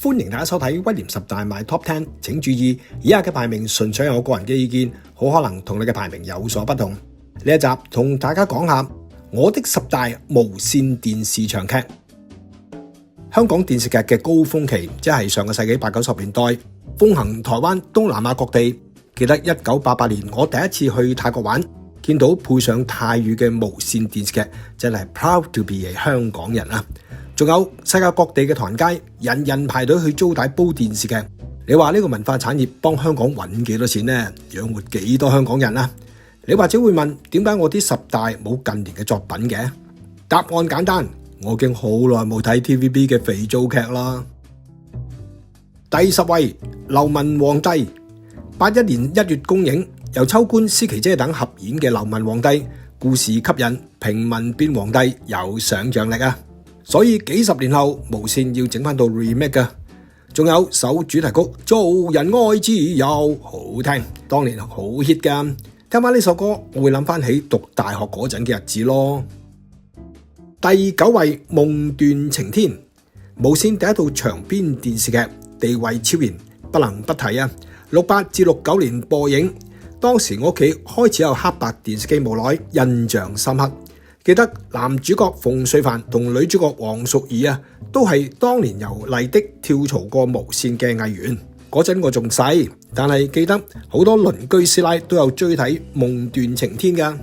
歡迎大家收睇威廉十大賣 Top 10，請注意以下嘅排名純粹係我個人嘅意見，好可能同你嘅排名有所不同。呢一集同大家講下我的十大無線電視長劇。香港電視劇嘅高峰期，即係上個世紀80-90年代，風行台灣、東南亞各地。記得1988年我第一次去泰國玩，見到配上泰語嘅無線電視劇，真係 proud to be 香港人啊！仲有世界各地嘅唐人街，人人排隊去租帶煲電視劇。你話呢個文化產業幫香港揾幾多錢呢？養活幾多香港人啊？你或者會問，點解我啲十大冇近年嘅作品嘅？答案簡單，我已經好耐冇睇 TVB 嘅肥皂劇啦。第10位，流氓皇帝，81年1月公映，由秋官、司琪姐等合演嘅流氓皇帝，故事吸引，平民變皇帝有想像力啊！所以幾十年後無線要整翻到 remake 㗎。仲有首主題曲《做人愛自由》，好聽，當年好 hit 㗎。聽翻呢首歌，我會諗翻起讀大學嗰陣嘅日子咯。第9位，夢斷情天，無線第一套長篇電視劇，地位超然，不能不提啊。68至69年播映，當時我屋企開始有黑白電視機無耐，印象深刻。記得男主角馮淬帆同女主角黃淑儀啊，都係當年由麗的跳槽過無線嘅藝員。嗰陣我仲細，但係記得好多鄰居師奶都有追睇《夢斷情天》㗎。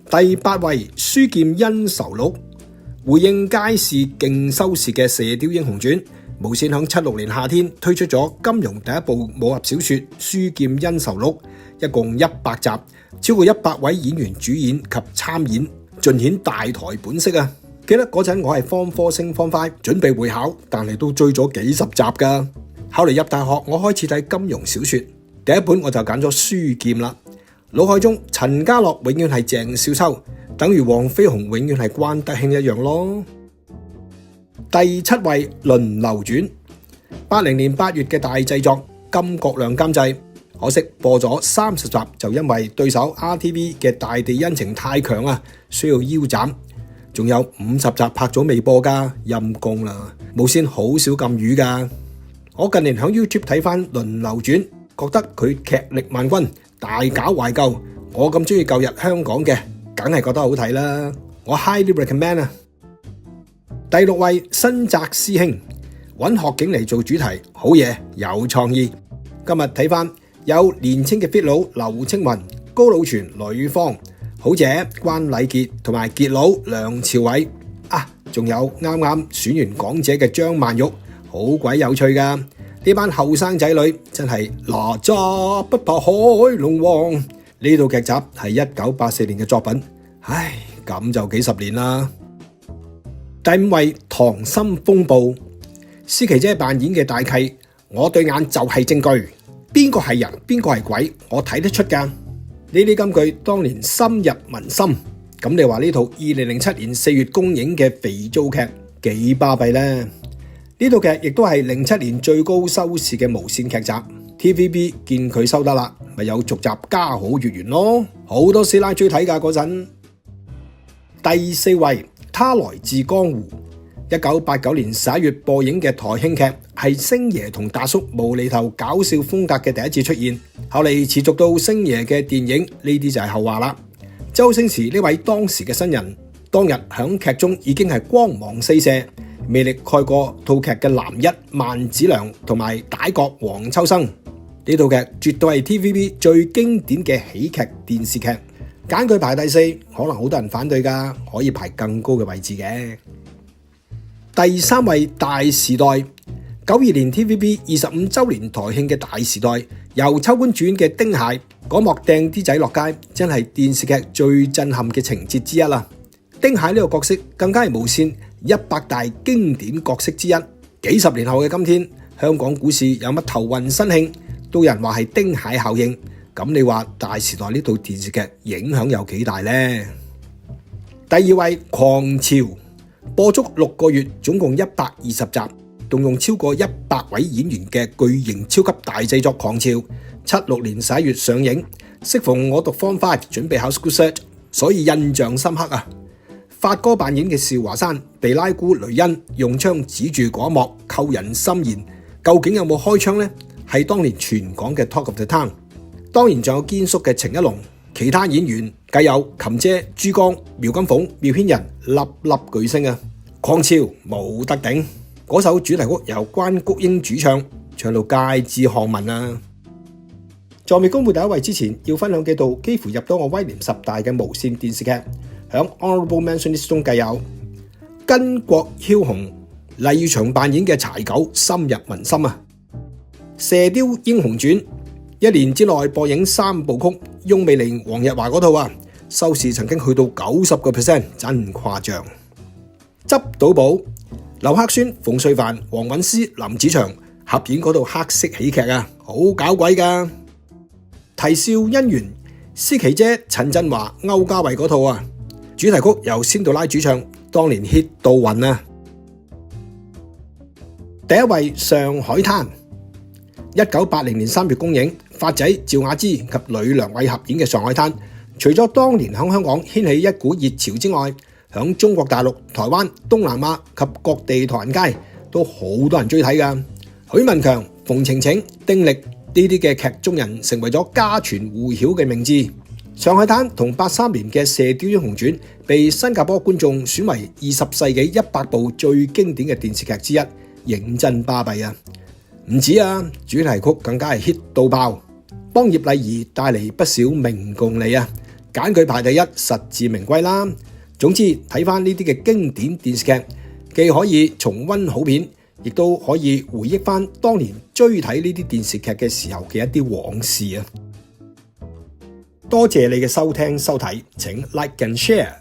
第8位，書劍恩仇錄，回應佳視勁收視嘅《射雕英雄傳》，無線響76年夏天推出咗金庸第一部武俠小說《書劍恩仇錄》，一共100集，超過100位演員主演及參演，盡顯大台本色啊！記得嗰陣我係Form 4升Form 5，準備會考，但係都追咗幾十集㗎。後嚟入大學，我開始睇金庸小說，第一本我就揀咗《書劍》啦。腦海中陳家樂永遠係鄭少秋，等於黃飛鴻永遠係關德興一樣咯。第7位，輪流轉，80年8月嘅大製作，金國亮監製，可惜播咗30集就因為對手 RTV 嘅大地恩情太強啊，需要腰斬。仲有50集拍咗未播㗎，陰公啦！無線好少禁語㗎。我近年響 YouTube 睇翻輪流轉，覺得佢劇力萬鈞，大搞懷舊。我咁中意舊日香港嘅，梗係覺得好睇啦。我 highly recommend 啊！第6位，新紮師兄，揾學警嚟做主題，好嘢，有創意。今日睇翻有年青嘅 fit 佬劉青雲、高魯泉、呂方、好姐關禮傑同埋傑佬梁朝偉啊，仲有啱啱選完港姐嘅張曼玉，好鬼有趣㗎。呢班後生仔女真係哪吒不怕海龍王。呢套劇集係1984年嘅作品，唉，咁就幾十年啦。第5位，溏心風暴，司琪姐扮演嘅大契，我對眼就係證據，邊個係人邊個係鬼，我睇得出㗎。呢啲金句當年深入民心。咁你話呢套2007年4月公映嘅肥皂劇幾巴閉呢？呢套劇亦都係07年最高收視嘅無線劇集。TVB 見佢收得啦，咪有續集家好月圓咯，好多師奶追睇㗎嗰陣。第4位，他來自江湖，1989年11月播映嘅台慶劇，係星爺同達叔無厘頭搞笑風格嘅第一次出現，後嚟持續到星爺嘅電影，呢啲就係後話啦。周星馳呢位當時嘅新人，當日響劇中已經係光芒四射，魅力蓋過套劇嘅男一萬梓良同埋歹角黃秋生。呢套劇絕對係 TVB 最經典嘅喜劇電視劇，揀佢排第4，可能好多人反對㗎，可以排更高嘅位置嘅。第3位，大時代，92年 TVB 25週年台慶嘅大時代，由秋官主演嘅丁蟹嗰幕掟啲仔落街，真係電視劇最震撼嘅情節之一啦。丁蟹呢個角色更加係無線100大經典角色之一。幾十年後嘅今天，香港股市有乜頭暈身慶，都有人話係丁蟹效應。咁你話大時代呢套電視劇影響有幾大呢？第2位，狂潮，播足6個月，總共120集，動用超過100位演員嘅巨型超級大製作《狂潮》，76年11月上映。適逢我讀 Form 5，準備考 School Cert，所以印象深刻啊！發哥扮演嘅邵華山被拉姑雷恩用槍指住嗰一幕扣人心弦，究竟有冇開槍呢？係當年全港嘅 Talk of the Town。當然仲有堅叔嘅程一龍，其他演員計有琴姐、珠江、苗金鳳、苗軒仁，粒粒巨星啊！狂潮冇得頂，嗰首主題曲由關菊英主唱，唱到街知巷聞啊！在未公布第一位之前，要分享幾套幾乎入到我威廉10大嘅無線電視劇，響 Honorable Mention 中計有巾幗梟雄，黎耀祥扮演嘅柴狗深入民心啊！射雕英雄傳1年之內播映3部曲，翁美玲、黃日華嗰套啊，收視曾經去到90%，真誇張。執到寶，劉克宣、馮淬帆、黃韻詩、林子祥合演嗰套黑色喜劇啊，好搞鬼噶。啼笑姻緣，思琪姐、陳振華、歐家慧嗰套啊，主題曲由仙杜拉主唱，當年 hit 到暈啊。第一位上海灘，1980年3月公映，發仔趙雅芝及呂良偉合演嘅《上海灘》，除咗當年喺香港掀起一股熱潮之外，響中國大陸、台灣、東南亞及各地唐人街都好多人追睇噶。許文強、馮程程、丁力呢啲嘅劇中人成為咗家傳戶曉嘅名字。《上海灘》同83年嘅《射雕英雄傳》被新加坡觀眾選為20世紀100部最經典嘅電視劇之一，認真巴閉啊！唔止啊，主題曲更加係 hit 到爆，幫葉麗儀帶嚟不少名共利啊！揀佢排第一，實至名歸啦。總之睇翻呢啲嘅經典電視劇，既可以重溫好片，亦都可以回憶翻當年追睇呢啲電視劇嘅時候嘅一啲往事啊！多謝你嘅收聽收睇，請 like and share。